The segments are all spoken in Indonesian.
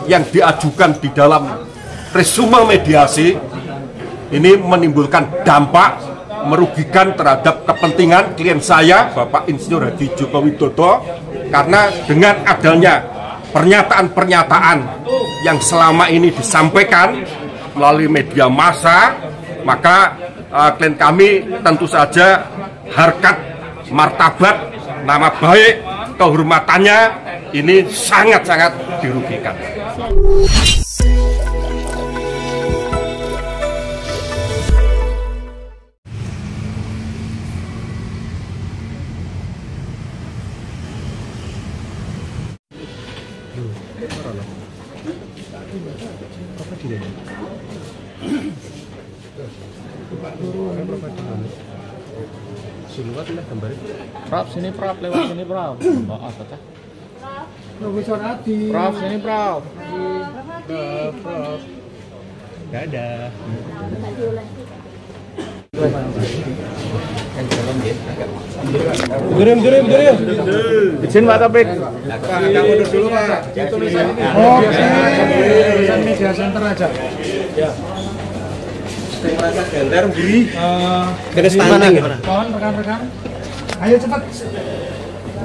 yang diajukan di dalam resume mediasi ini menimbulkan dampak merugikan terhadap kepentingan klien saya, Bapak Insinyur Haji Joko Widodo, karena dengan adanya pernyataan-pernyataan yang selama ini disampaikan melalui media massa, maka klien kami tentu saja harkat, martabat, nama baik, kehormatannya ini sangat-sangat dirugikan. Prap sini prap, lewat sini prap. Maaf kata. Profesor Adi. Prap sini prap. Prof. Gak ada. Durim. Izin Pak Taufik. Pak, kamu dulu Pak. Tulisan ini. Oh, tulisan media center aja. Ya. Mohon rekan-rekan. Ayo cepat.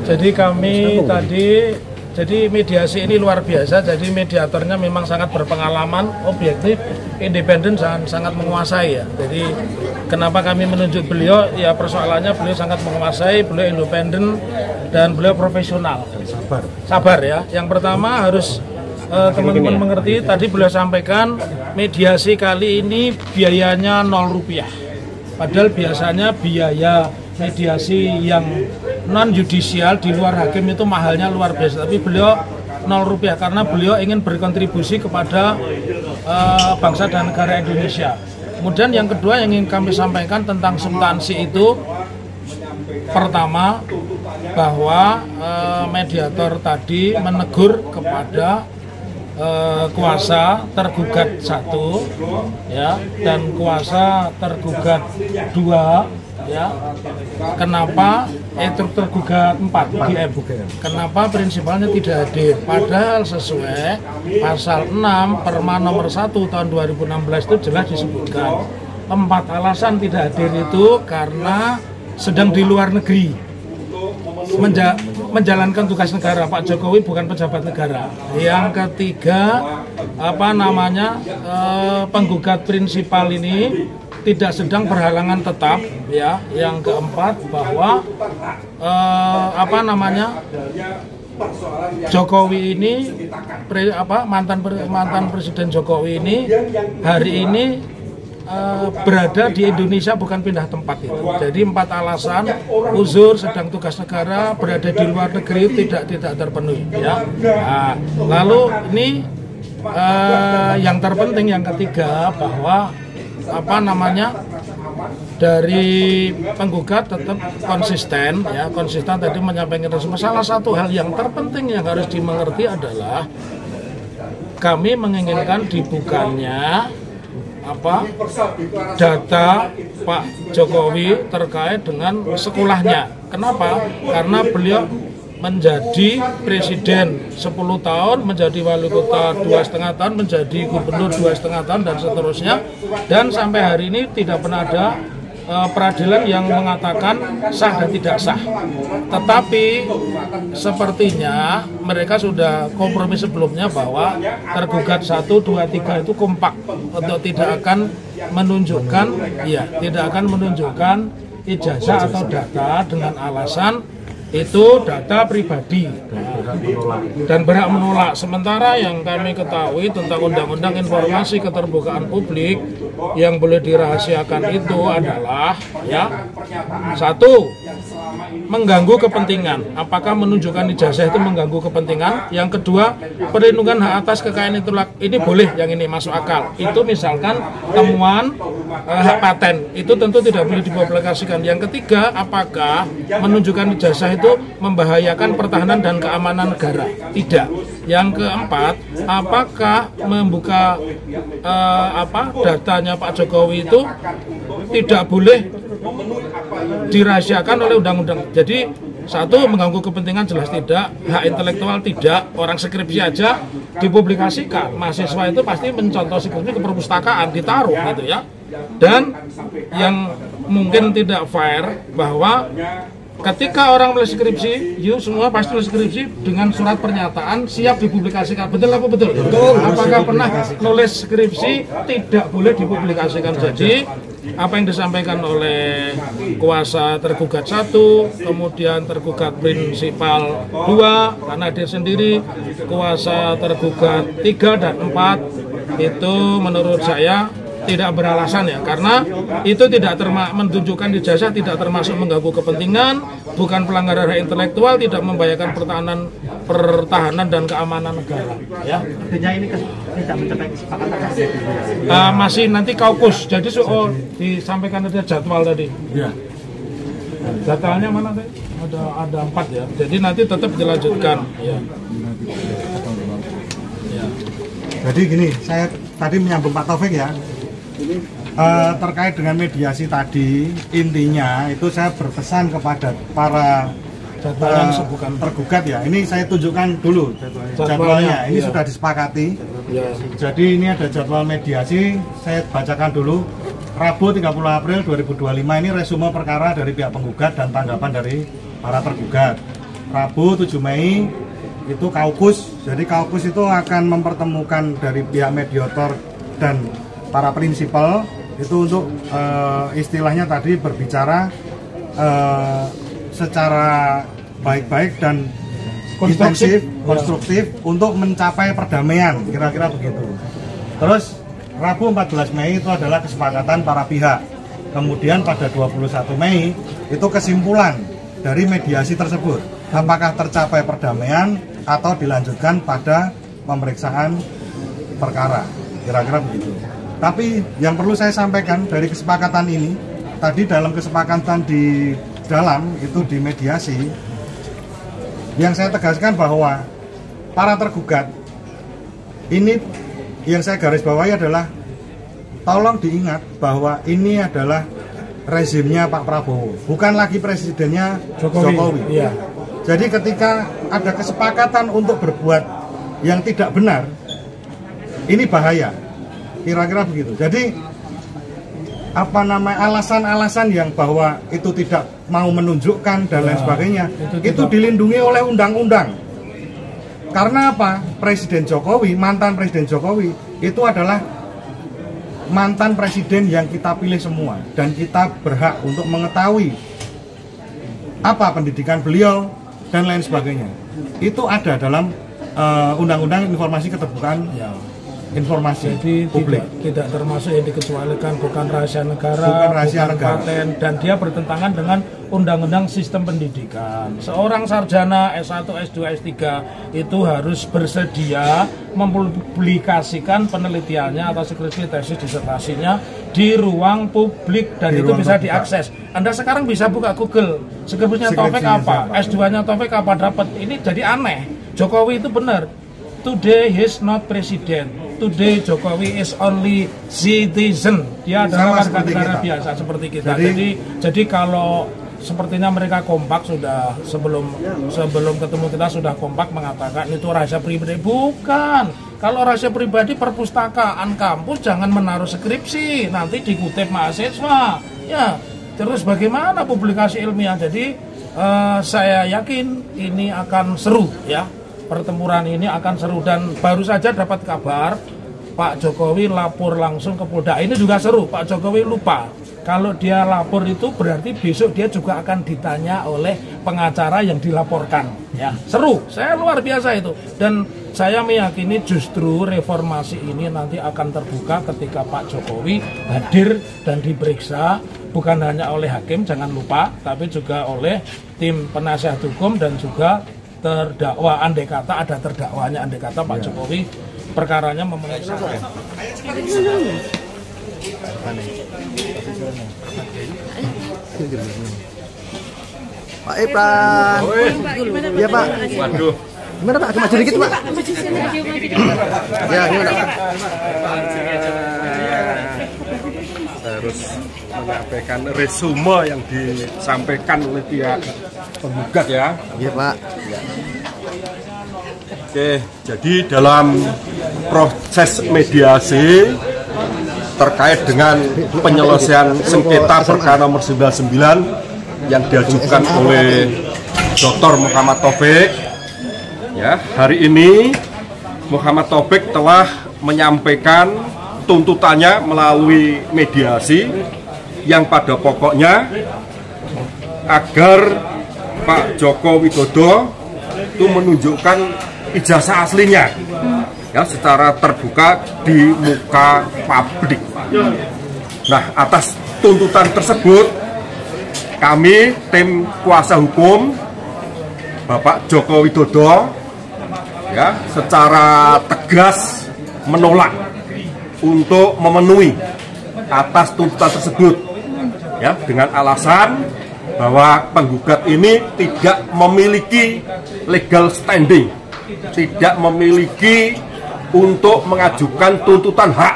Jadi kami tadi, mediasi ini luar biasa. Jadi mediatornya memang sangat berpengalaman, objektif, independen, dan sangat menguasai ya. Jadi kenapa kami menunjuk beliau? Ya persoalannya beliau sangat menguasai, beliau independen dan beliau profesional. Sabar ya. Yang pertama harus teman-teman mengerti, tadi beliau sampaikan mediasi kali ini biayanya 0 rupiah. Padahal biasanya biaya mediasi yang non yudisial di luar hakim itu mahalnya luar biasa. Tapi beliau 0 rupiah karena beliau ingin berkontribusi kepada bangsa dan negara Indonesia. Kemudian yang kedua yang ingin kami sampaikan tentang substansi itu, pertama bahwa mediator tadi menegur kepada kuasa tergugat 1 ya dan kuasa tergugat 2 ya. Kenapa tergugat 4 GM? Kenapa prinsipalnya tidak hadir? Padahal sesuai pasal 6 Perma nomor 1 tahun 2016 itu jelas disebutkan 4 alasan tidak hadir itu karena sedang di luar negeri menjalankan tugas negara. Pak Jokowi bukan pejabat negara. Yang ketiga, penggugat prinsipal ini tidak sedang berhalangan tetap ya. Yang keempat bahwa Jokowi ini mantan Presiden Jokowi ini hari ini berada di Indonesia, bukan pindah tempat itu. Jadi 4 alasan: uzur, sedang tugas negara, berada di luar negeri, tidak terpenuhi ya. Nah, lalu ini yang terpenting yang ketiga bahwa dari penggugat tetap konsisten ya, konsisten tadi menyampaikan salah satu hal yang terpenting yang harus dimengerti adalah kami menginginkan dibukanya data Pak Jokowi terkait dengan sekolahnya. Kenapa? Karena beliau menjadi presiden 10 tahun, menjadi wali kota 2,5 tahun, menjadi gubernur 2,5 tahun dan seterusnya. Dan sampai hari ini tidak pernah ada peradilan yang mengatakan sah dan tidak sah. Tetapi sepertinya mereka sudah kompromi sebelumnya bahwa tergugat 1, 2, 3 itu kompak untuk tidak akan menunjukkan ijazah atau data dengan alasan itu data pribadi dan berhak menolak. Sementara yang kami ketahui tentang Undang-Undang Informasi Keterbukaan Publik yang boleh dirahasiakan itu adalah ya, 1, mengganggu kepentingan. Apakah menunjukkan ijazah itu mengganggu kepentingan? Yang kedua, perlindungan hak atas kekayaan ini boleh, yang ini masuk akal. Itu misalkan temuan hak paten, itu tentu tidak boleh dipublikasikan. Yang ketiga, apakah menunjukkan ijazah itu membahayakan pertahanan dan keamanan negara? Tidak. Yang keempat, apakah membuka datanya Pak Jokowi itu tidak boleh dirahasiakan oleh undang-undang. Jadi Satu, mengganggu kepentingan jelas tidak, hak intelektual tidak, orang skripsi aja dipublikasikan. Mahasiswa itu pasti mencontoh skripsi ke perpustakaan, ditaruh gitu ya. Dan yang mungkin tidak fair bahwa ketika orang menulis skripsi, semua pasti menulis skripsi dengan surat pernyataan siap dipublikasikan. Betul apa betul? Betul. Apakah pernah nulis skripsi tidak boleh dipublikasikan? Jadi apa yang disampaikan oleh kuasa tergugat 1, kemudian tergugat prinsipal 2, karena dia sendiri, kuasa tergugat 3 dan 4 itu menurut saya tidak beralasan ya, karena itu tidak menunjukkan ijazah tidak termasuk mengganggu kepentingan, bukan pelanggaran hak intelektual, tidak membahayakan pertahanan dan keamanan negara. Ya. Artinya ini tidak mencapai kesepakatan. Masih nanti kaukus, jadi disampaikan ada jadwal tadi. Ya. Jadwalnya mana tadi? Ada 4 ya. Jadi nanti tetap dilanjutkan. Ya. Ya. Jadi gini, saya tadi menyambung Pak Taufik ya. Terkait dengan mediasi tadi, intinya itu saya berpesan kepada para tergugat ya. Ini saya tunjukkan dulu jadwalnya. Ini sudah disepakati. Ya. Jadi ini ada jadwal mediasi. Saya bacakan dulu. Rabu 30 April 2025 ini resume perkara dari pihak penggugat dan tanggapan dari para tergugat. Rabu 7 Mei itu kaukus. Jadi kaukus itu akan mempertemukan dari pihak mediator dan para prinsipal itu untuk istilahnya tadi berbicara secara baik-baik dan intensif, konstruktif untuk mencapai perdamaian, kira-kira begitu. Terus Rabu 14 Mei itu adalah kesepakatan para pihak. Kemudian pada 21 Mei itu kesimpulan dari mediasi tersebut, apakah tercapai perdamaian atau dilanjutkan pada pemeriksaan perkara, kira-kira begitu. Tapi yang perlu saya sampaikan dari kesepakatan ini, tadi dalam kesepakatan di dalam itu di mediasi, yang saya tegaskan bahwa para tergugat ini yang saya garis bawahi adalah tolong diingat bahwa ini adalah rezimnya Pak Prabowo, bukan lagi presidennya Jokowi. Iya. Jadi ketika ada kesepakatan untuk berbuat yang tidak benar, ini bahaya. Kira-kira begitu. Jadi alasan-alasan yang bahwa itu tidak mau menunjukkan dan lain sebagainya itu dilindungi oleh undang-undang. Karena apa? Presiden Jokowi, mantan Presiden Jokowi itu adalah mantan presiden yang kita pilih semua dan kita berhak untuk mengetahui apa pendidikan beliau dan lain sebagainya. Itu ada dalam Undang-Undang Informasi Keterbukaan Informasi. Jadi publik tidak termasuk yang dikecualikan, bukan rahasia negara, bukan paten, dan dia bertentangan dengan Undang-Undang Sistem Pendidikan. Seorang sarjana S1, S2, S3 itu harus bersedia mempublikasikan penelitiannya atau skripsi, tesis, disertasinya di ruang publik dan itu bisa diakses. Anda sekarang bisa buka Google, skripsinya Taufik apa, S2-nya Taufik apa, dapat. Ini jadi aneh. Jokowi itu benar. Today he is not president. Today Jokowi is only citizen. Dia adalah warga negara biasa seperti kita. Jadi kalau sepertinya mereka kompak sudah sebelum ketemu kita sudah kompak mengatakan itu rahasia pribadi. Bukan. Kalau rahasia pribadi perpustakaan kampus jangan menaruh skripsi, nanti dikutip mahasiswa. Ya, terus bagaimana publikasi ilmiah? Jadi saya yakin ini akan seru ya. Pertempuran ini akan seru dan baru saja dapat kabar Pak Jokowi lapor langsung ke Polda. Ini juga seru, Pak Jokowi lupa. Kalau dia lapor itu berarti besok dia juga akan ditanya oleh pengacara yang dilaporkan. Ya, seru, saya luar biasa itu. Dan saya meyakini justru reformasi ini nanti akan terbuka ketika Pak Jokowi hadir dan diperiksa. Bukan hanya oleh hakim, jangan lupa, tapi juga oleh tim penasihat hukum dan juga terdakwa. Andai kata ada terdakwanya, andai kata Pak Jokowi perkaranya memenuhi syarat. Pak Ipran. Iya Pak. Waduh. Gimana Pak? Maju dikit Pak. Ya gimana Pak? harus menyampaikan resume yang disampaikan oleh pihak penggugat ya. Iya Pak. Oke, jadi dalam proses mediasi terkait dengan penyelesaian sengketa perkara nomor 99 yang diajukan oleh Dr. Muhammad Taufik, ya, hari ini Muhammad Taufik telah menyampaikan tuntutannya melalui mediasi yang pada pokoknya agar Pak Joko Widodo itu menunjukkan ijazah aslinya ya secara terbuka di muka publik. Nah, atas tuntutan tersebut kami tim kuasa hukum Bapak Joko Widodo ya secara tegas menolak untuk memenuhi atas tuntutan tersebut ya dengan alasan bahwa penggugat ini tidak memiliki legal standing, tidak memiliki untuk mengajukan tuntutan hak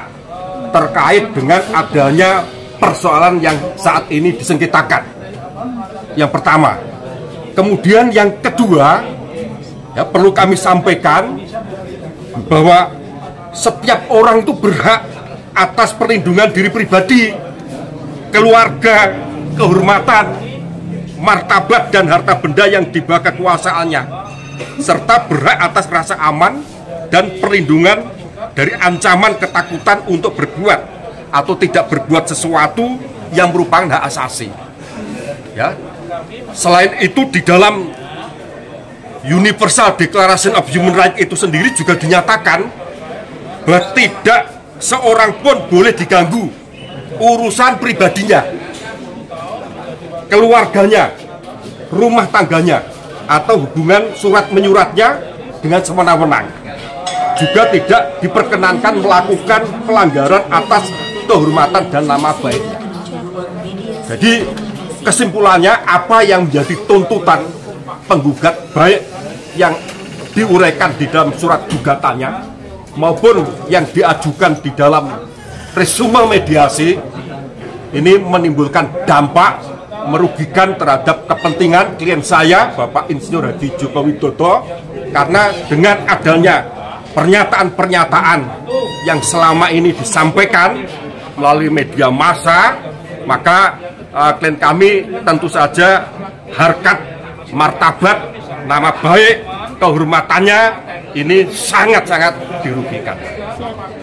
terkait dengan adanya persoalan yang saat ini disengketakan. Yang pertama. Kemudian yang kedua, ya, perlu kami sampaikan bahwa setiap orang itu berhak atas perlindungan diri pribadi, keluarga, kehormatan, martabat dan harta benda yang di bawah kekuasaannya, serta berhak atas rasa aman dan perlindungan dari ancaman ketakutan untuk berbuat atau tidak berbuat sesuatu yang merupakan hak asasi. Ya. Selain itu di dalam Universal Declaration of Human Rights itu sendiri juga dinyatakan bahwa tidak seorang pun boleh diganggu urusan pribadinya, keluarganya, rumah tangganya, atau hubungan surat menyuratnya dengan semena-mena. Juga tidak diperkenankan melakukan pelanggaran atas kehormatan dan nama baiknya. Jadi kesimpulannya apa yang menjadi tuntutan penggugat baik yang diuraikan di dalam surat gugatannya maupun yang diajukan di dalam resume mediasi ini menimbulkan dampak merugikan terhadap kepentingan klien saya Bapak Insinyur Haji Joko Widodo karena dengan adanya pernyataan-pernyataan yang selama ini disampaikan melalui media massa, maka klien kami tentu saja harkat, martabat, nama baik, kehormatannya ini sangat-sangat dirugikan.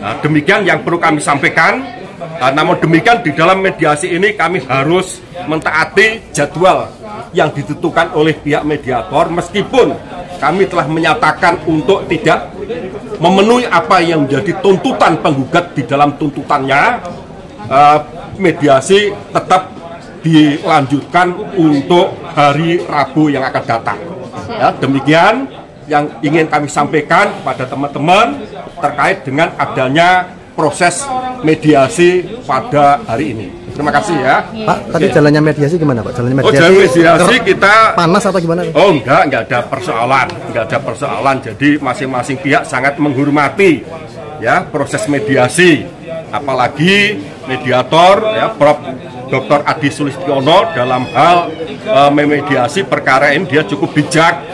Nah, demikian yang perlu kami sampaikan. Namun demikian di dalam mediasi ini kami harus mentaati jadwal yang ditentukan oleh pihak mediator meskipun kami telah menyatakan untuk tidak memenuhi apa yang menjadi tuntutan penggugat di dalam tuntutannya. Mediasi tetap dilanjutkan untuk hari Rabu yang akan datang. Ya, demikian yang ingin kami sampaikan kepada teman-teman terkait dengan adanya proses mediasi pada hari ini. Terima kasih ya. Pak, tadi jalannya mediasi gimana Pak? Jalannya mediasi, jalan mediasi kita panas atau gimana? Oh enggak ada persoalan. Jadi masing-masing pihak sangat menghormati ya proses mediasi. Apalagi mediator ya Prof. Dr. Adi Sulistiono dalam hal memediasi perkara ini dia cukup bijak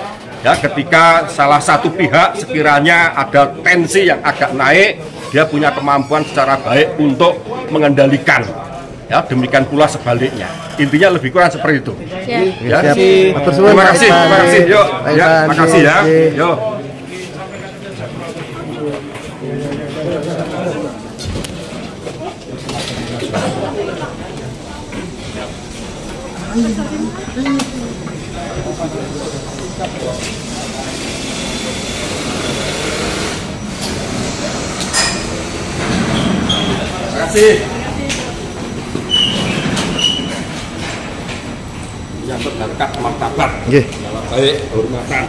ya ketika salah satu pihak sekiranya ada tensi yang agak naik dia punya kemampuan secara baik untuk mengendalikan ya demikian pula sebaliknya intinya lebih kurang seperti itu. Ya. Terima kasih yuk ya makasih ya yuk. Terima kasih. Menyangkut harkat martabat. Baik, hormatan.